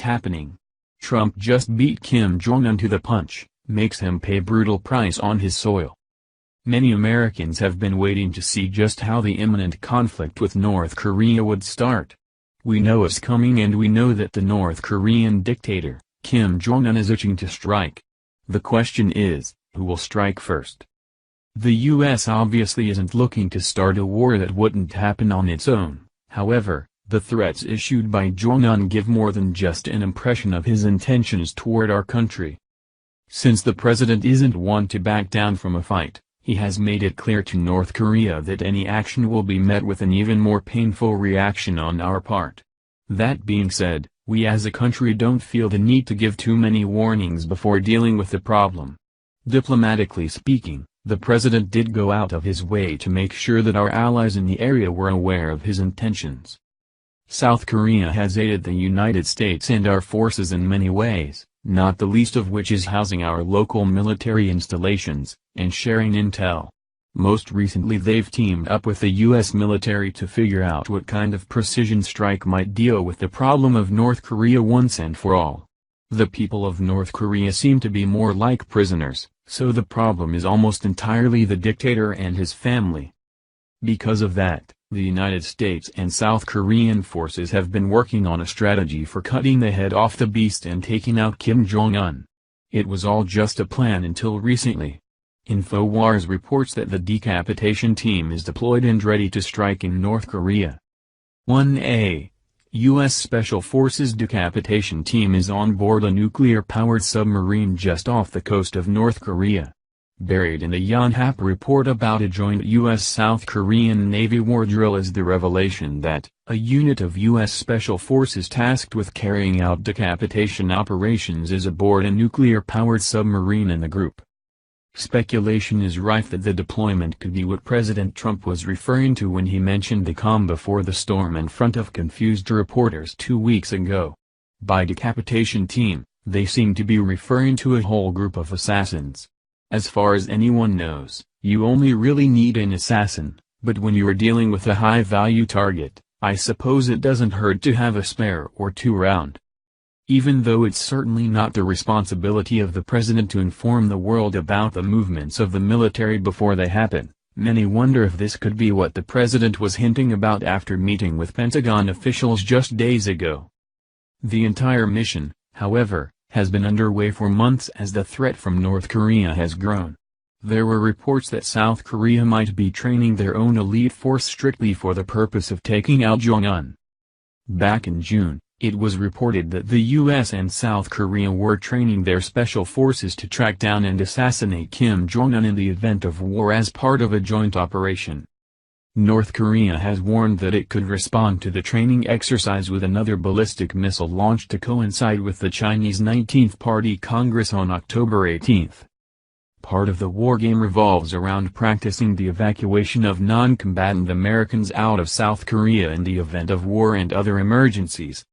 happening. Trump just beat Kim Jong-Un to the punch, makes him pay brutal price on his soil. Many Americans have been waiting to see just how the imminent conflict with North Korea would start. We know it's coming, and we know that the North Korean dictator, Kim Jong-un, is itching to strike. The question is, who will strike first? The U.S. obviously isn't looking to start a war that wouldn't happen on its own. However, the threats issued by Jong-un give more than just an impression of his intentions toward our country. Since the president isn't one to back down from a fight, he has made it clear to North Korea that any action will be met with an even more painful reaction on our part. That being said, we as a country don't feel the need to give too many warnings before dealing with the problem. Diplomatically speaking, the president did go out of his way to make sure that our allies in the area were aware of his intentions. South Korea has aided the United States and our forces in many ways, not the least of which is housing our local military installations, and sharing intel. Most recently they've teamed up with the U.S. military to figure out what kind of precision strike might deal with the problem of North Korea once and for all. The people of North Korea seem to be more like prisoners, so the problem is almost entirely the dictator and his family. Because of that, the United States and South Korean forces have been working on a strategy for cutting the head off the beast and taking out Kim Jong-un. It was all just a plan until recently. InfoWars reports that the decapitation team is deployed and ready to strike in North Korea. 1A. U.S. Special Forces decapitation team is on board a nuclear-powered submarine just off the coast of North Korea. Buried in a Yonhap report about a joint U.S.-South Korean Navy war drill is the revelation that a unit of U.S. Special Forces tasked with carrying out decapitation operations is aboard a nuclear-powered submarine in the group. Speculation is rife that the deployment could be what President Trump was referring to when he mentioned the calm before the storm in front of confused reporters 2 weeks ago. By decapitation team, they seem to be referring to a whole group of assassins. As far as anyone knows, you only really need an assassin, but when you are dealing with a high-value target, I suppose it doesn't hurt to have a spare or two around. Even though it's certainly not the responsibility of the president to inform the world about the movements of the military before they happen, many wonder if this could be what the president was hinting about after meeting with Pentagon officials just days ago. The entire mission, however, has been underway for months as the threat from North Korea has grown. There were reports that South Korea might be training their own elite force strictly for the purpose of taking out Jong-un. Back in June, it was reported that the U.S. and South Korea were training their special forces to track down and assassinate Kim Jong-un in the event of war as part of a joint operation. North Korea has warned that it could respond to the training exercise with another ballistic missile launched to coincide with the Chinese 19th Party Congress on October 18. Part of the wargame revolves around practicing the evacuation of non-combatant Americans out of South Korea in the event of war and other emergencies.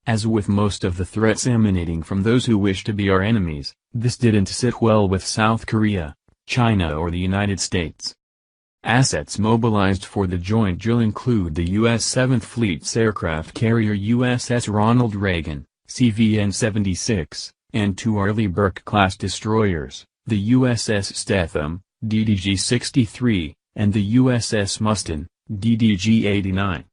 As with most of the threats emanating from those who wish to be our enemies, this didn't sit well with South Korea, China or the United States. Assets mobilized for the joint drill include the U.S. 7th Fleet's aircraft carrier USS Ronald Reagan, CVN-76, and 2 Arleigh Burke-class destroyers, the USS Statham, DDG-63, and the USS Mustin, DDG-89.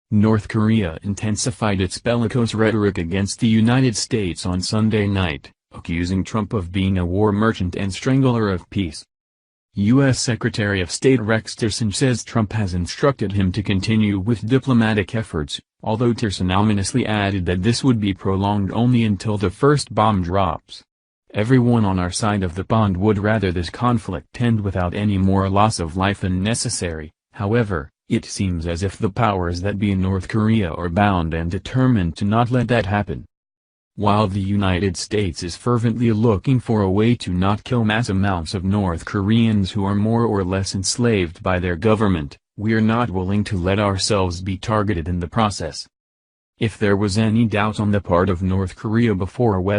North Korea intensified its bellicose rhetoric against the United States on Sunday night, accusing Trump of being a war merchant and strangler of peace. U.S. Secretary of State Rex Tillerson says Trump has instructed him to continue with diplomatic efforts, although Tillerson ominously added that this would be prolonged only until the first bomb drops. Everyone on our side of the pond would rather this conflict end without any more loss of life than necessary. However, it seems as if the powers that be in North Korea are bound and determined to not let that happen. While the United States is fervently looking for a way to not kill mass amounts of North Koreans who are more or less enslaved by their government, we're not willing to let ourselves be targeted in the process. If there was any doubt on the part of North Korea before whether